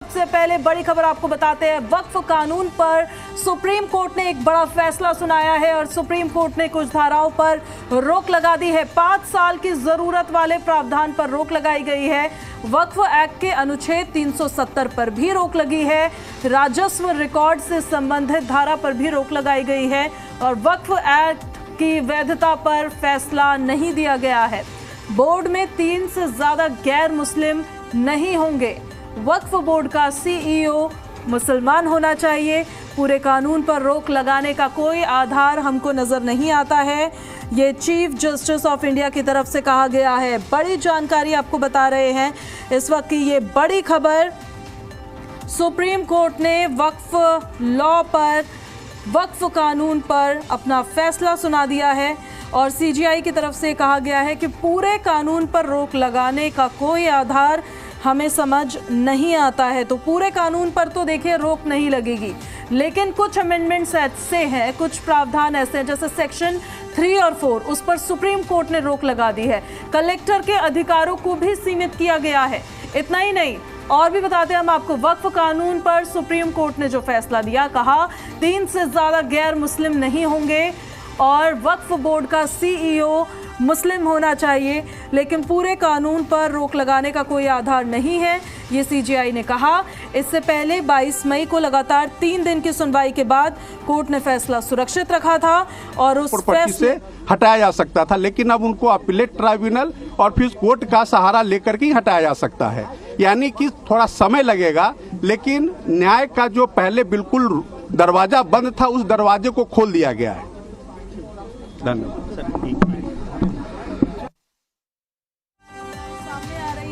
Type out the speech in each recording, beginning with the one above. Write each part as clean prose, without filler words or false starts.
सबसे पहले बड़ी खबर आपको बताते हैं। वक्फ कानून पर सुप्रीम कोर्ट ने एक बड़ा फैसला सुनाया है और सुप्रीम कोर्ट ने कुछ धाराओं पर रोक लगा दी है। 5 साल की जरूरत वाले प्रावधान पर रोक लगाई गई है। वक्फ एक्ट के अनुच्छेद 370 पर भी रोक लगी है। राजस्व रिकॉर्ड से संबंधित धारा पर भी रोक लगाई गई है और वक्फ एक्ट की वैधता पर फैसला नहीं दिया गया है। बोर्ड में 3 से ज्यादा गैर मुस्लिम नहीं होंगे। वक्फ बोर्ड का सीईओ मुसलमान होना चाहिए। पूरे कानून पर रोक लगाने का कोई आधार हमको नजर नहीं आता है। ये चीफ जस्टिस ऑफ इंडिया की तरफ से कहा गया है। बड़ी जानकारी आपको बता रहे हैं इस वक्त की ये बड़ी खबर। सुप्रीम कोर्ट ने वक्फ लॉ पर, वक्फ कानून पर अपना फैसला सुना दिया है और सीजीआई की तरफ से कहा गया है कि पूरे कानून पर रोक लगाने का कोई आधार हमें समझ नहीं आता है। तो पूरे कानून पर तो देखिए रोक नहीं लगेगी, लेकिन कुछ अमेंडमेंट्स ऐसे हैं, कुछ प्रावधान ऐसे हैं जैसे सेक्शन 3 और 4, उस पर सुप्रीम कोर्ट ने रोक लगा दी है। कलेक्टर के अधिकारों को भी सीमित किया गया है। इतना ही नहीं, और भी बताते हैं हम आपको, वक्फ कानून पर सुप्रीम कोर्ट ने जो फैसला दिया, कहा 3 से ज्यादा गैर मुस्लिम नहीं होंगे और वक्फ बोर्ड का सीईओ मुस्लिम होना चाहिए, लेकिन पूरे कानून पर रोक लगाने का कोई आधार नहीं है, ये सीजीआई ने कहा। इससे पहले 22 मई को लगातार 3 दिन की सुनवाई के बाद कोर्ट ने फैसला सुरक्षित रखा था और उस फैसले से हटाया जा सकता था, लेकिन अब उनको अपीलेट ट्राइब्यूनल और फिर कोर्ट का सहारा लेकर के हटाया जा सकता है। यानी कि थोड़ा समय लगेगा, लेकिन न्याय का जो पहले बिल्कुल दरवाजा बंद था, उस दरवाजे को खोल दिया गया है। धन्यवाद।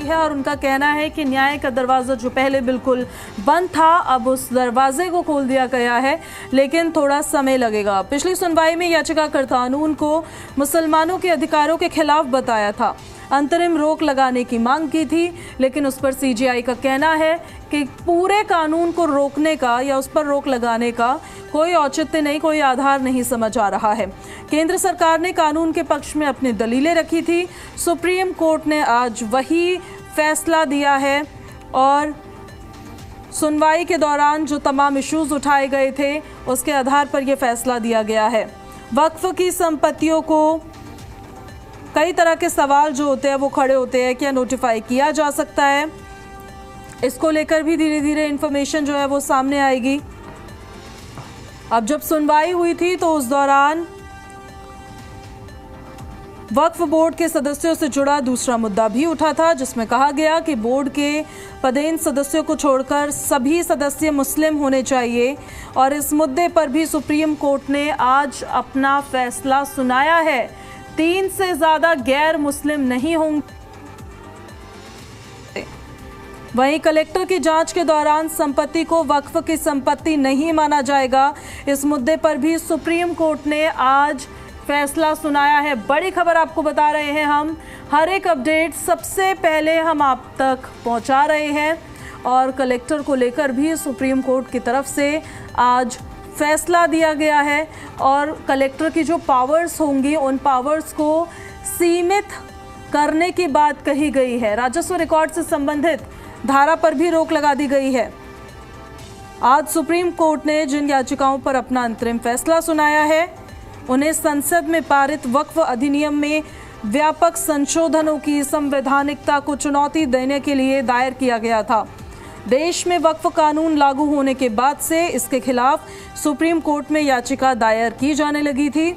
और उनका कहना है कि न्याय का दरवाजा जो पहले बिल्कुल बंद था, अब उस दरवाजे को खोल दिया गया है, लेकिन थोड़ा समय लगेगा। पिछली सुनवाई में याचिकाकर्ता कानून को मुसलमानों के अधिकारों के खिलाफ बताया था, अंतरिम रोक लगाने की मांग की थी, लेकिन उस पर सीजीआई का कहना है कि पूरे कानून को रोकने का या उस पर रोक लगाने का कोई औचित्य नहीं, कोई आधार नहीं समझ आ रहा है। केंद्र सरकार ने कानून के पक्ष में अपनी दलीलें रखी थी। सुप्रीम कोर्ट ने आज वही फैसला दिया है और सुनवाई के दौरान जो तमाम इश्यूज उठाए गए थे, उसके आधार पर यह फैसला दिया गया है। वक्फ की संपत्तियों को कई तरह के सवाल जो होते हैं वो खड़े होते हैं, क्या नोटिफाई किया जा सकता है, इसको लेकर भी धीरे धीरे इंफॉर्मेशन जो है वो सामने आएगी। अब जब सुनवाई हुई थी तो उस दौरान वक्फ बोर्ड के सदस्यों से जुड़ा दूसरा मुद्दा भी उठा था, जिसमें कहा गया कि बोर्ड के पदेन सदस्यों को छोड़कर सभी सदस्य मुस्लिम होने चाहिए और इस मुद्दे पर भी सुप्रीम कोर्ट ने आज अपना फैसला सुनाया है। 3 से ज्यादा गैर मुस्लिम नहीं होंगे। वहीं कलेक्टर की जांच के दौरान संपत्ति को वक्फ की संपत्ति नहीं माना जाएगा। इस मुद्दे पर भी सुप्रीम कोर्ट ने आज फैसला सुनाया है। बड़ी खबर आपको बता रहे हैं हम, हर एक अपडेट सबसे पहले हम आप तक पहुंचा रहे हैं और कलेक्टर को लेकर भी सुप्रीम कोर्ट की तरफ से आज फैसला दिया गया है और कलेक्टर की जो पावर्स होंगी उन पावर्स को सीमित करने की बात कही गई है। राजस्व रिकॉर्ड से संबंधित धारा पर भी रोक लगा दी गई है। आज सुप्रीम कोर्ट ने जिन याचिकाओं पर अपना अंतरिम फैसला सुनाया है, उन्हें संसद में पारित वक्फ अधिनियम में व्यापक संशोधनों की संवैधानिकता को चुनौती देने के लिए दायर किया गया था। देश में वक्फ कानून लागू होने के बाद से इसके खिलाफ सुप्रीम कोर्ट में याचिका दायर की जाने लगी थी,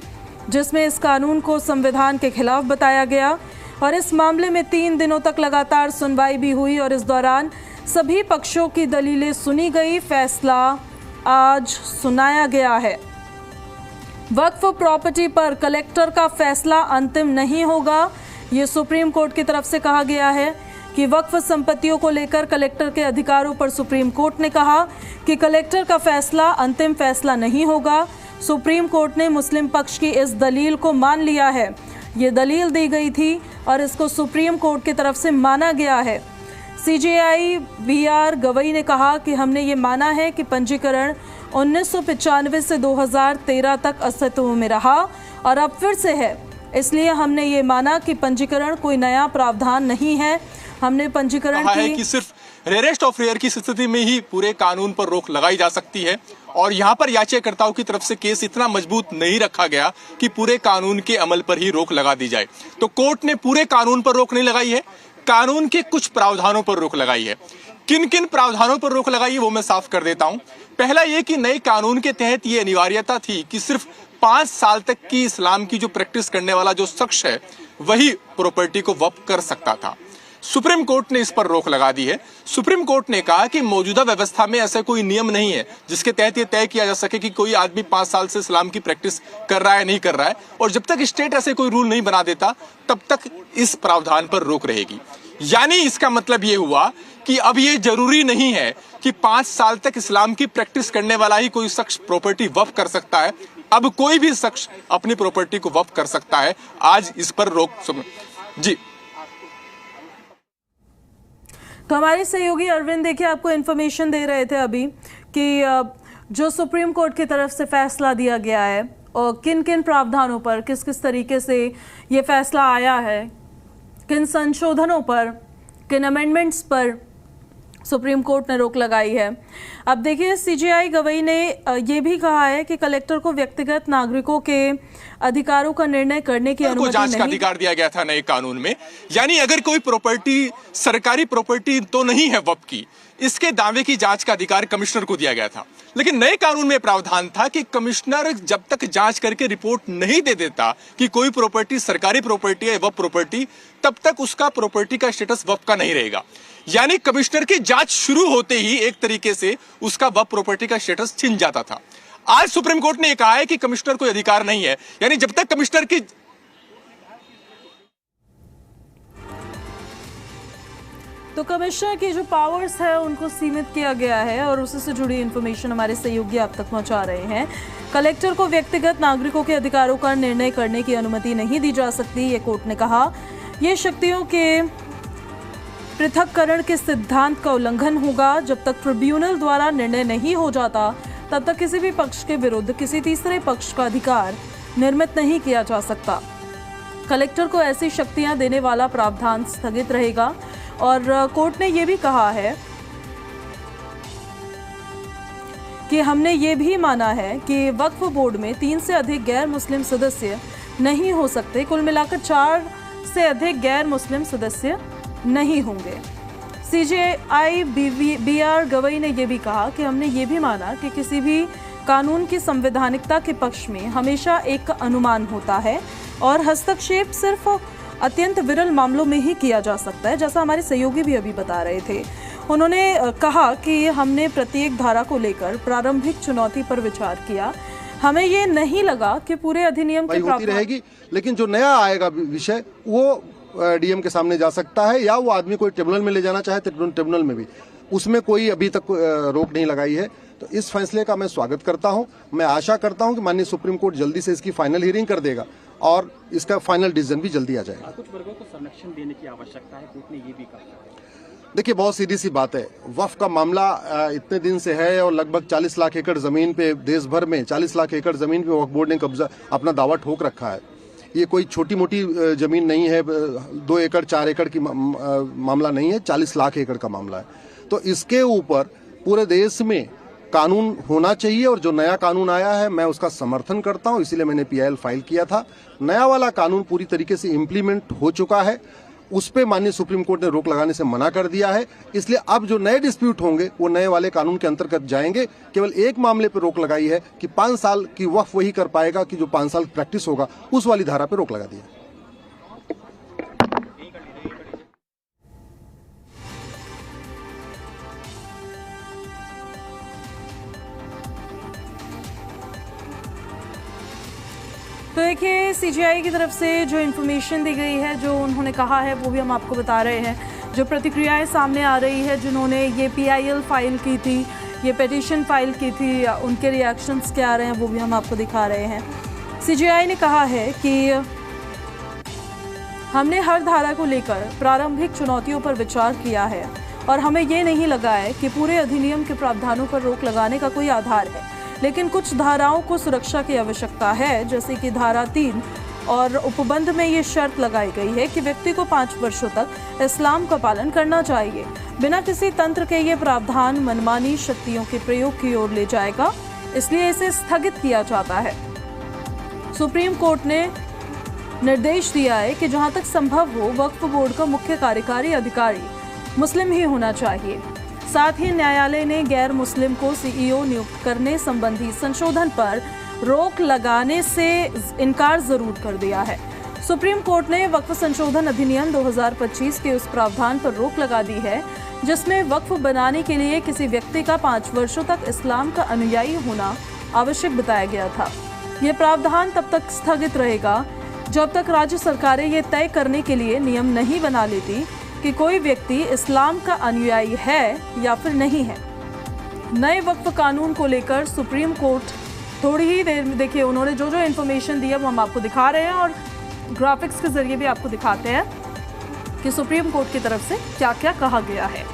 जिसमें इस कानून को संविधान के खिलाफ बताया गया और इस मामले में 3 दिनों तक लगातार सुनवाई भी हुई और इस दौरान सभी पक्षों की दलीलें सुनी गई। फैसला आज सुनाया गया है। वक्फ प्रॉपर्टी पर कलेक्टर का फैसला अंतिम नहीं होगा, ये सुप्रीम कोर्ट की तरफ से कहा गया है कि वक्फ संपत्तियों को लेकर कलेक्टर के अधिकारों पर सुप्रीम कोर्ट ने कहा कि कलेक्टर का फैसला अंतिम फैसला नहीं होगा। सुप्रीम कोर्ट ने मुस्लिम पक्ष की इस दलील को मान लिया है। ये दलील दी गई थी और इसको सुप्रीम कोर्ट की तरफ से माना गया है। सीजीआई VR गवई ने कहा कि हमने ये माना है कि पंजीकरण 1995 से 2013 तक अस्तित्व में रहा और अब फिर से है, इसलिए हमने ये माना कि पंजीकरण कोई नया प्रावधान नहीं है। हमने पंजीकरण की कि सिर्फ रेयरेस्ट ऑफ रेयर की स्थिति में ही पूरे कानून पर रोक लगाई जा सकती है। और यहाँ पर याचिकाकर्ताओं की तरफ से केस इतना मजबूत नहीं रखा गया कि पूरे कानून के अमल पर ही रोक लगा दी जाए। तो कोर्ट ने पूरे कानून पर रोक नहीं लगाई है, कानून के कुछ प्रावधानों पर रोक लगाई है। किन किन प्रावधानों पर रोक लगाई है वो मैं साफ कर देता हूं। पहला ये कि नए कानून के तहत ये अनिवार्यता थी कि सिर्फ 5 साल तक की इस्लाम की जो प्रैक्टिस करने वाला जो शख्स है वही प्रॉपर्टी को वक्फ कर सकता था। सुप्रीम कोर्ट ने इस पर रोक लगा दी है। सुप्रीम कोर्ट ने कहा कि मौजूदा व्यवस्था में ऐसा कोई नियम नहीं है जिसके तहत ये तय किया जा सके कि कोई आदमी 5 साल से इस्लाम की प्रैक्टिस कर रहा है नहीं कर रहा है, और जब तक स्टेट ऐसे कोई रूल नहीं बना देता तब तक इस प्रावधान पर रोक रहेगी। यानी इसका मतलब ये हुआ कि अब ये जरूरी नहीं है कि 5 साल तक इस्लाम की प्रैक्टिस करने वाला ही कोई शख्स प्रॉपर्टी वक्फ कर सकता है। अब कोई भी शख्स अपनी प्रॉपर्टी को वक्फ कर सकता है। आज इस पर रोक जी। तो हमारे सहयोगी अरविंद देखिए आपको इन्फॉर्मेशन दे रहे थे अभी कि जो सुप्रीम कोर्ट की तरफ से फैसला दिया गया है और किन किन प्रावधानों पर किस किस तरीके से ये फैसला आया है, किन संशोधनों पर, किन अमेंडमेंट्स पर सुप्रीम कोर्ट ने रोक लगाई है। अब देखिए सीजेआई गवई ने ये भी कहा है कि कलेक्टर को व्यक्तिगत नागरिकों के अधिकारों का निर्णय करने की अनुमति जांच का अधिकार दिया गया था नए कानून में। यानी अगर कोई प्रॉपर्टी सरकारी प्रॉपर्टी तो नहीं है वक्फ की, इसके दावे की जांच का अधिकार कमिश्नर को दिया गया था। लेकिन नए कानून में प्रावधान था कि कमिश्नर जब तक जांच करके रिपोर्ट नहीं दे देता कि कोई प्रॉपर्टी सरकारी प्रॉपर्टी है वक्फ प्रॉपर्टी, तब तक उसका प्रॉपर्टी का स्टेटस वक्फ का नहीं रहेगा। यानी कमिश्नर की जांच शुरू होते ही एक तरीके से उसका वक्फ प्रॉपर्टी का स्टेटस छिन जाता था। आज सुप्रीम कोर्ट ने कहा है कि कमिश्नर को अधिकार नहीं है। यानी जब तक कमिश्नर की तो कमिश्नर की जो पावर्स है उनको सीमित किया गया है और उसी से जुड़ी इन्फॉर्मेशन हमारे सहयोगी आप तक पहुंचा रहे हैं। कलेक्टर को व्यक्तिगत नागरिकों के अधिकारों का निर्णय करने की अनुमति नहीं दी जा सकती, ये कोर्ट ने कहा। ये शक्तियों के पृथक्करण के सिद्धांत का उल्लंघन होगा। जब तक ट्रिब्यूनल द्वारा निर्णय नहीं हो जाता तब तक किसी भी पक्ष के विरुद्ध किसी तीसरे पक्ष का अधिकार निर्मित नहीं किया जा सकता। कलेक्टर को ऐसी शक्तियां देने वाला प्रावधान स्थगित रहेगा। और कोर्ट ने यह भी कहा है कि हमने ये भी माना है कि वक्फ बोर्ड में 3 से अधिक गैर मुस्लिम सदस्य नहीं हो सकते। कुल मिलाकर 4 से अधिक गैर मुस्लिम सदस्य नहीं होंगे। सीजेआई बीआर गवई ने यह भी कहा कि हमने ये भी माना कि किसी भी कानून की संवैधानिकता के पक्ष में हमेशा एक अनुमान होता है और हस्तक्षेप सिर्फ अत्यंत विरल मामलों में ही किया जा सकता है, जैसा हमारे सहयोगी भी अभी बता रहे थे। उन्होंने कहा कि हमने प्रत्येक धारा को लेकर प्रारंभिक चुनौती पर विचार किया। हमें ये नहीं लगा कि पूरे अधिनियम की होती रहेगी, लेकिन जो नया आएगा विषय वो डीएम के सामने जा सकता है या वो आदमी कोई ट्रिब्यूनल में ले जाना चाहे तो ट्रिब्यूनल में भी, उसमें कोई अभी तक रोक नहीं लगाई है। तो इस फैसले का मैं स्वागत करता हूं। मैं आशा करता हूं कि माननीय सुप्रीम कोर्ट जल्दी से इसकी फाइनल हियरिंग कर देगा और इसका फाइनल डिसीजन भी जल्दी आ जाएगा। कुछ वर्गों को संरक्षण देने की आवश्यकता है, कोर्ट ने ये भी कहा। देखिए, बहुत सीधी सी बात है, वक्फ का मामला इतने दिन से है और लगभग 40 लाख एकड़ जमीन पे देश भर में 40 लाख एकड़ जमीन पे वक्फ बोर्ड ने कब्जा अपना दावा ठोक रखा है। ये कोई छोटी मोटी जमीन नहीं है, 2 एकड़ 4 एकड़ की मामला नहीं है, 40 लाख एकड़ का मामला है। तो इसके ऊपर पूरे देश में कानून होना चाहिए और जो नया कानून आया है मैं उसका समर्थन करता हूं, इसीलिए मैंने पीआईएल फाइल किया था। नया वाला कानून पूरी तरीके से इम्प्लीमेंट हो चुका है, उस पे माननीय सुप्रीम कोर्ट ने रोक लगाने से मना कर दिया है। इसलिए अब जो नए डिस्प्यूट होंगे वो नए वाले कानून के अंतर्गत जाएंगे। केवल एक मामले पर रोक लगाई है कि 5 साल की वक्फ वही कर पाएगा कि जो 5 साल प्रैक्टिस होगा, उस वाली धारा पर रोक लगा दी है। तो देखिए सीजीआई की तरफ से जो इन्फॉर्मेशन दी गई है, जो उन्होंने कहा है वो भी हम आपको बता रहे हैं। जो प्रतिक्रियाएं सामने आ रही है, जिन्होंने ये पीआईएल फाइल की थी, ये पिटीशन फाइल की थी, उनके रिएक्शंस क्या आ रहे हैं वो भी हम आपको दिखा रहे हैं। सीजीआई ने कहा है कि हमने हर धारा को लेकर प्रारंभिक चुनौतियों पर विचार किया है और हमें ये नहीं लगा है कि पूरे अधिनियम के प्रावधानों पर रोक लगाने का कोई आधार है, लेकिन कुछ धाराओं को सुरक्षा की आवश्यकता है, जैसे कि धारा 3 और उपबंध में ये शर्त लगाई गई है कि व्यक्ति को 5 वर्षों तक इस्लाम का पालन करना चाहिए। बिना किसी तंत्र के ये प्रावधान मनमानी शक्तियों के प्रयोग की ओर ले जाएगा, इसलिए इसे स्थगित किया जाता है। सुप्रीम कोर्ट ने निर्देश दिया है कि जहां तक संभव हो वक्फ बोर्ड का मुख्य कार्यकारी अधिकारी मुस्लिम ही होना चाहिए। साथ ही न्यायालय ने गैर मुस्लिम को सीईओ नियुक्त करने संबंधी संशोधन पर रोक लगाने से इनकार जरूर कर दिया है। सुप्रीम कोर्ट ने वक्फ संशोधन अधिनियम 2025 के उस प्रावधान पर रोक लगा दी है जिसमें वक्फ बनाने के लिए किसी व्यक्ति का 5 वर्षों तक इस्लाम का अनुयायी होना आवश्यक बताया गया था। ये प्रावधान तब तक स्थगित रहेगा जब तक राज्य सरकारें ये तय करने के लिए नियम नहीं बना लेती कि कोई व्यक्ति इस्लाम का अनुयायी है या फिर नहीं है। नए वक्फ कानून को लेकर सुप्रीम कोर्ट थोड़ी ही देर में, देखिए उन्होंने जो जो इन्फॉर्मेशन दी है वो हम आपको दिखा रहे हैं और ग्राफिक्स के जरिए भी आपको दिखाते हैं कि सुप्रीम कोर्ट की तरफ से क्या क्या कहा गया है।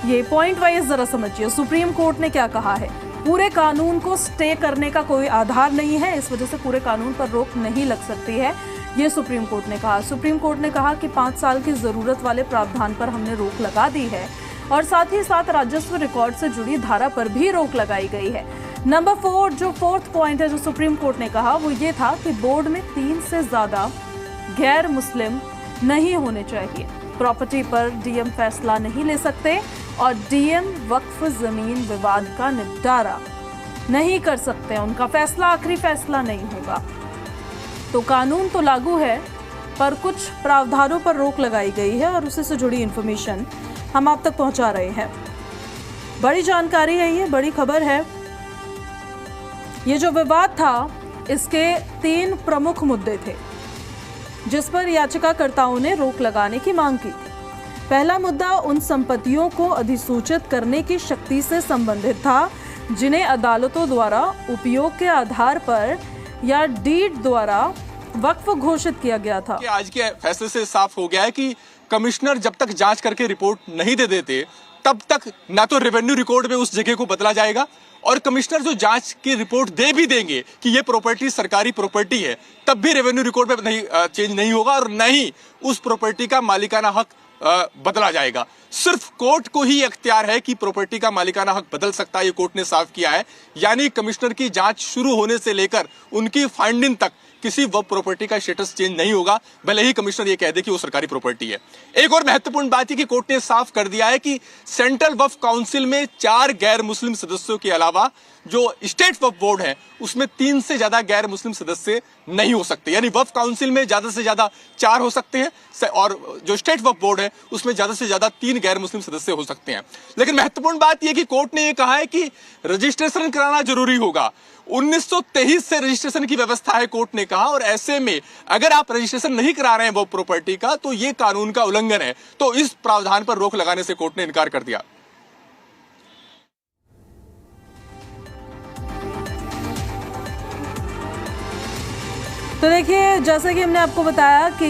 ये पॉइंट वाइज जरा समझिए सुप्रीम कोर्ट ने क्या कहा है। पूरे कानून को स्टे करने का कोई आधार नहीं है, इस वजह से पूरे कानून पर रोक नहीं लग सकती है, ये सुप्रीम कोर्ट ने कहा। सुप्रीम कोर्ट ने कहा कि 5 साल की जरूरत वाले प्रावधान पर हमने रोक लगा दी है और साथ ही साथ राजस्व रिकॉर्ड से जुड़ी धारा पर भी रोक लगाई गई है। नंबर 4 जो 4th पॉइंट है जो सुप्रीम कोर्ट ने कहा वो ये था कि बोर्ड में 3 से ज्यादा गैर मुस्लिम नहीं होने चाहिए। प्रॉपर्टी पर डीएम फैसला नहीं ले सकते और डीएम वक्फ जमीन विवाद का निपटारा नहीं कर सकते, उनका फैसला आखिरी फैसला नहीं होगा। तो कानून तो लागू है पर कुछ प्रावधानों पर रोक लगाई गई है और उसी से जुड़ी इन्फॉर्मेशन हम आप तक पहुंचा रहे हैं। बड़ी जानकारी है, ये बड़ी खबर है। ये जो विवाद था इसके 3 प्रमुख मुद्दे थे जिस पर याचिकाकर्ताओं ने रोक लगाने की मांग की थी। पहला मुद्दा उन संपत्तियों को अधिसूचित करने की शक्ति से संबंधित था जिन्हें अदालतों द्वारा उपयोग के आधार पर या डीड द्वारा वक्फ घोषित किया गया था। आज के फैसले से साफ हो गया है कि कमिश्नर जब तक जांच करके रिपोर्ट नहीं दे देते तब तक ना तो रेवेन्यू रिकॉर्ड में उस जगह को बदला जाएगा और कमिश्नर जो जांच की रिपोर्ट दे भी देंगे कि ये प्रॉपर्टी सरकारी प्रॉपर्टी है तब भी रेवेन्यू रिकॉर्ड में नहीं चेंज नहीं होगा और न ही उस प्रॉपर्टी का मालिकाना हक बदला जाएगा। सिर्फ कोर्ट को ही अख्तियार है कि प्रॉपर्टी का मालिकाना हक बदल सकता है, ये कोर्ट ने साफ किया है। यानी कमिश्नर की जांच शुरू होने से लेकर उनकी फाइंडिंग तक किसी वक्फ प्रॉपर्टी का स्टेटस चेंज नहीं होगा, भले ही कमिश्नर ये कह दे कि वो सरकारी प्रॉपर्टी है। एक और महत्वपूर्ण बात है कि कोर्ट ने साफ कर दिया है कि सेंट्रल वक्फ काउंसिल में 4 गैर मुस्लिम सदस्यों के अलावा जो स्टेट वक्फ बोर्ड है उसमें 3 से ज्यादा गैर मुस्लिम सदस्य नहीं हो सकते। यानी वक्फ काउंसिल में ज्यादा से ज्यादा 4 हो सकते हैं और जो स्टेट वक्फ बोर्ड है उसमें ज्यादा से ज्यादा 3 गैर मुस्लिम सदस्य हो सकते हैं। लेकिन महत्वपूर्ण बात यह कि कोर्ट ने यह कहा है कि रजिस्ट्रेशन कराना जरूरी होगा। 1923 से रजिस्ट्रेशन की व्यवस्था है, कोर्ट ने कहा, और ऐसे में अगर आप रजिस्ट्रेशन नहीं करा रहे हैं वो प्रॉपर्टी का तो ये कानून का उल्लंघन है। तो इस प्रावधान पर रोक लगाने से कोर्ट ने इनकार कर दिया। तो देखिए जैसा कि हमने आपको बताया कि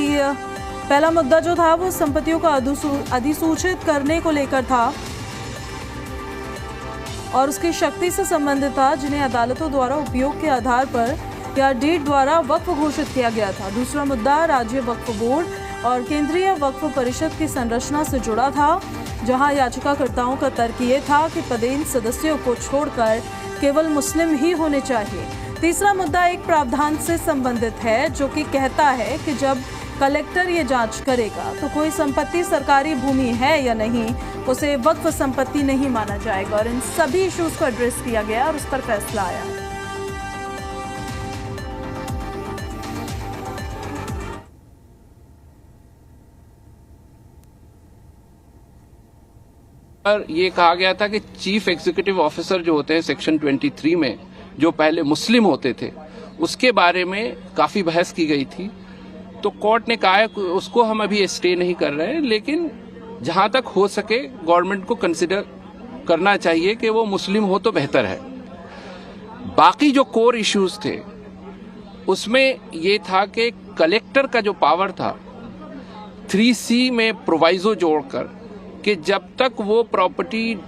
पहला मुद्दा जो था वो संपत्तियों का अधिसूचित करने को लेकर था और उसकी शक्ति से संबंधित था जिन्हें अदालतों द्वारा उपयोग के आधार पर या डीड द्वारा वक्फ घोषित किया गया था। दूसरा मुद्दा राज्य वक्फ बोर्ड और केंद्रीय वक्फ परिषद की संरचना से जुड़ा था, जहां याचिकाकर्ताओं का तर्क ये था कि पदेन सदस्यों को छोड़कर केवल मुस्लिम ही होने चाहिए। तीसरा मुद्दा एक प्रावधान से संबंधित है जो कि कहता है कि जब कलेक्टर ये जांच करेगा तो कोई संपत्ति सरकारी भूमि है या नहीं उसे वक्फ संपत्ति नहीं माना जाएगा और इन सभी इश्यूज को एड्रेस किया गया और उस पर फैसला आया। पर ये कहा गया था कि चीफ एग्जीक्यूटिव ऑफिसर जो होते हैं सेक्शन 23 में जो पहले मुस्लिम होते थे उसके बारे में काफी बहस की गई थी। तो कोर्ट ने कहा है उसको हम अभी स्टे नहीं कर रहे हैं, लेकिन जहां तक हो सके गवर्नमेंट को कंसिडर करना चाहिए कि वो मुस्लिम हो तो बेहतर है। बाकी जो कोर इश्यूज थे उसमें ये था कि कलेक्टर का जो पावर था 3C में प्रोवाइजो जोड़कर कि जब तक वो प्रॉपर्टी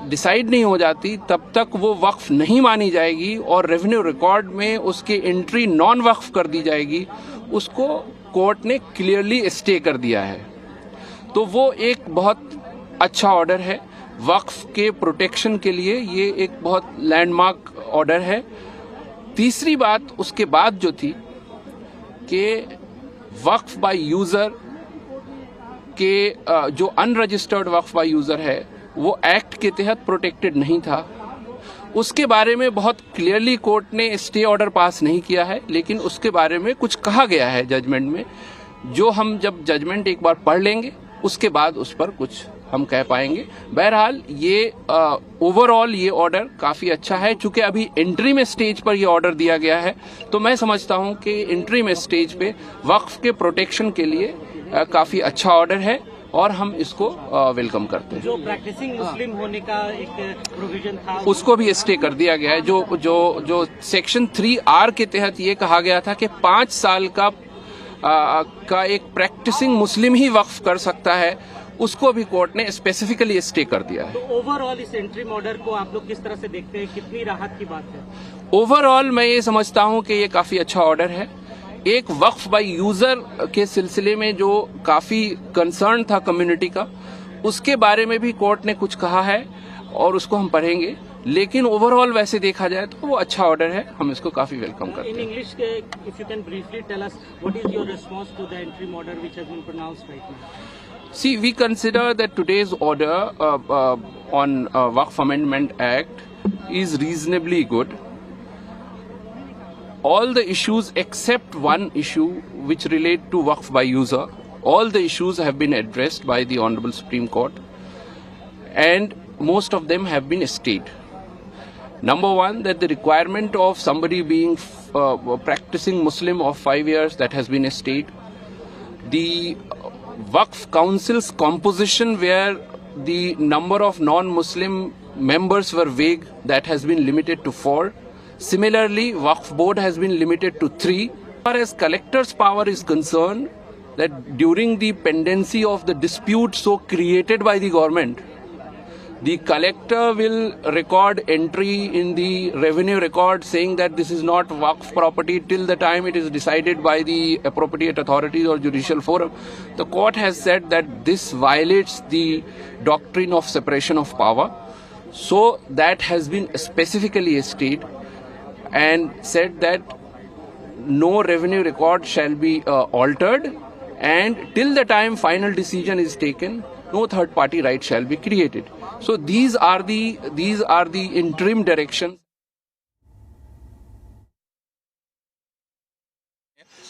डिसाइड नहीं हो जाती तब तक वो वक्फ नहीं मानी जाएगी और रेवेन्यू रिकॉर्ड में उसकी एंट्री नॉन वक्फ कर दी जाएगी, उसको कोर्ट ने क्लियरली स्टे कर दिया है। तो वो एक बहुत अच्छा ऑर्डर है। वक्फ के प्रोटेक्शन के लिए ये एक बहुत लैंडमार्क ऑर्डर है। तीसरी बात उसके बाद जो थी कि वक्फ बाय यूजर के जो अनरजिस्टर्ड वक्फ बाय यूजर है वो एक्ट के तहत प्रोटेक्टेड नहीं था। उसके बारे में बहुत क्लियरली कोर्ट ने स्टे ऑर्डर पास नहीं किया है, लेकिन उसके बारे में कुछ कहा गया है जजमेंट में, जो हम जब जजमेंट एक बार पढ़ लेंगे उसके बाद उस पर कुछ हम कह पाएंगे। बहरहाल ये ओवरऑल ये ऑर्डर काफी अच्छा है। चूंकि अभी एंट्री में स्टेज पर ये ऑर्डर दिया गया है, तो मैं समझता हूं कि एंट्री में स्टेज पे वक्फ के प्रोटेक्शन के लिए काफी अच्छा ऑर्डर है और हम इसको वेलकम करते हैं। जो प्रैक्टिसिंग मुस्लिम होने का एक प्रोविजन था उसको भी स्टे कर दिया गया है। जो सेक्शन 3R के तहत ये कहा गया था कि 5 साल का एक प्रैक्टिसिंग मुस्लिम ही वक्फ कर सकता है, उसको भी कोर्ट ने स्पेसिफिकली स्टे कर दिया है। तो ओवरऑल इस इंटरिम ऑर्डर को आप लोग किस तरह से देखते हैं, कितनी राहत की बात है? ओवरऑल मैं ये समझता हूं कि ये काफी अच्छा ऑर्डर है। एक वक्फ बाय यूजर के सिलसिले में जो काफी कंसर्न था कम्युनिटी का, उसके बारे में भी कोर्ट ने कुछ कहा है और उसको हम पढ़ेंगे। लेकिन ओवरऑल वैसे देखा जाए तो वो अच्छा ऑर्डर है, हम इसको काफी वेलकम करते हैं। In English if you can briefly tell us what is your response to the interim order which has been pronounced right now? See, we consider that today's order on Waqf Amendment Act is reasonably good. All the issues except one issue which relate to Waqf by user, all the issues have been addressed by the Honorable Supreme Court, and most of them have been stayed. Number one, that the requirement of somebody being practicing Muslim of 5 years, that has been stayed. The Waqf Council's composition, where the number of non-Muslim members were vague, that has been limited to 4. Similarly, Waqf Board has been limited to 3. As far as collector's power is concerned, that during the pendency of the dispute so created by the government, the collector will record entry in the revenue record saying that this is not Waqf property till the time it is decided by the appropriate authorities or judicial forum. The court has said that this violates the doctrine of separation of power. So that has been specifically stated and said that no revenue record shall be altered, and till the time final decision is taken, no third party right shall be created. So these are the interim directions.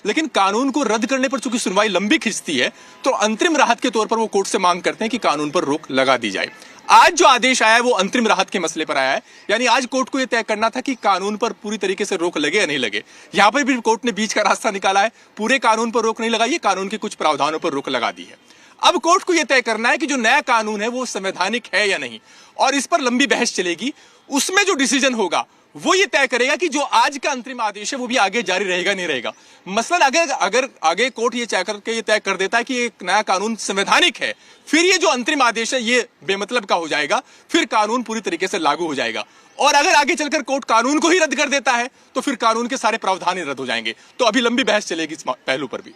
लेकिन कानून को रद्द करने पर चूंकि सुनवाई लंबी खिंचती है, तो अंतरिम राहत के तौर पर वो कोर्ट से मांग करते हैं कि कानून पर रोक लगा दी जाए। आज जो आदेश आया है वो अंतरिम राहत के मसले पर आया है, यानी आज कोर्ट को यह तय करना था कि कानून पर पूरी तरीके से रोक लगे या नहीं लगे। यहां पर भी कोर्ट ने बीच का रास्ता निकाला है, पूरे कानून पर रोक नहीं लगाई है, कानून के कुछ प्रावधानों पर रोक लगा दी है। अब कोर्ट को यह तय करना है कि जो नया कानून है वो संवैधानिक है या नहीं, और इस पर लंबी बहस चलेगी। उसमें जो डिसीजन होगा वो ये तय करेगा कि जो आज का अंतरिम आदेश है वो भी आगे जारी रहेगा नहीं रहेगा। मसलन अगर आगे कोर्ट ये तय कर देता है कि एक नया कानून संवैधानिक है, फिर ये जो अंतरिम आदेश है ये बेमतलब का हो जाएगा, फिर कानून पूरी तरीके से लागू हो जाएगा। और अगर आगे चलकर कोर्ट कानून को ही रद्द कर देता है तो फिर कानून के सारे प्रावधान ही रद्द हो जाएंगे। तो अभी लंबी बहस चलेगी इस पहलू पर भी।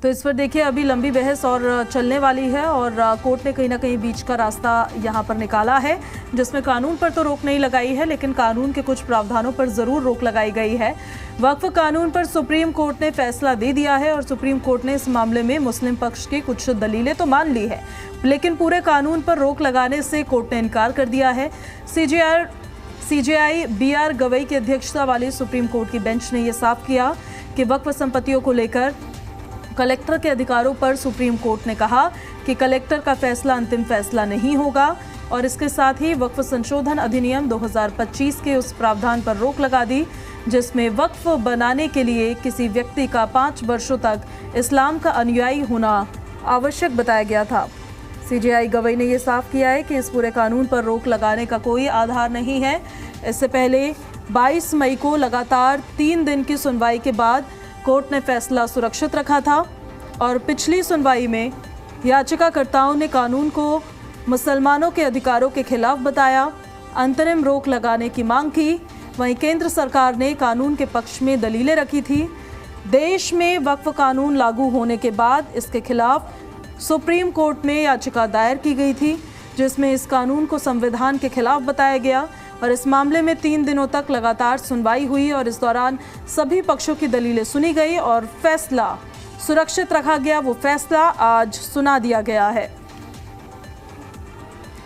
तो इस पर देखिए अभी लंबी बहस और चलने वाली है, और कोर्ट ने कहीं ना कहीं बीच का रास्ता यहाँ पर निकाला है, जिसमें कानून पर तो रोक नहीं लगाई है लेकिन कानून के कुछ प्रावधानों पर ज़रूर रोक लगाई गई है। वक्फ कानून पर सुप्रीम कोर्ट ने फैसला दे दिया है और सुप्रीम कोर्ट ने इस मामले में मुस्लिम पक्ष की कुछ दलीलें तो मान ली है, लेकिन पूरे कानून पर रोक लगाने से कोर्ट ने इनकार कर दिया है। CJI BR गवई की अध्यक्षता वाली सुप्रीम कोर्ट की बेंच ने यह साफ किया कि वक्फ संपत्तियों को लेकर कलेक्टर के अधिकारों पर सुप्रीम कोर्ट ने कहा कि कलेक्टर का फैसला अंतिम फैसला नहीं होगा, और इसके साथ ही वक्फ संशोधन अधिनियम 2025 के उस प्रावधान पर रोक लगा दी जिसमें वक्फ बनाने के लिए किसी व्यक्ति का 5 वर्षों तक इस्लाम का अनुयायी होना आवश्यक बताया गया था। CJI गवई ने यह साफ किया है कि इस पूरे कानून पर रोक लगाने का कोई आधार नहीं है। इससे पहले 22 मई को लगातार 3 दिन की सुनवाई के बाद कोर्ट ने फैसला सुरक्षित रखा था, और पिछली सुनवाई में याचिकाकर्ताओं ने कानून को मुसलमानों के अधिकारों के खिलाफ बताया, अंतरिम रोक लगाने की मांग की। वहीं केंद्र सरकार ने कानून के पक्ष में दलीलें रखी थी। देश में वक्फ कानून लागू होने के बाद इसके खिलाफ सुप्रीम कोर्ट में याचिका दायर की गई थी, जिसमें इस कानून को संविधान के खिलाफ बताया गया और इस मामले में 3 दिनों तक लगातार सुनवाई हुई और इस दौरान सभी पक्षों की दलीलें सुनी गई और फैसला सुरक्षित रखा गया। वो फैसला आज सुना दिया गया है,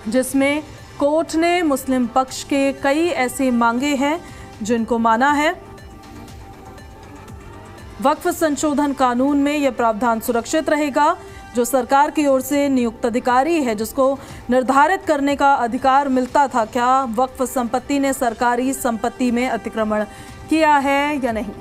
जिसमें कोर्ट ने मुस्लिम पक्ष के कई ऐसे मांगे हैं जिनको माना है। वक्फ संशोधन कानून में यह प्रावधान सुरक्षित रहेगा जो सरकार की ओर से नियुक्त अधिकारी है, जिसको निर्धारित करने का अधिकार मिलता था क्या वक्फ संपत्ति ने सरकारी संपत्ति में अतिक्रमण किया है या नहीं।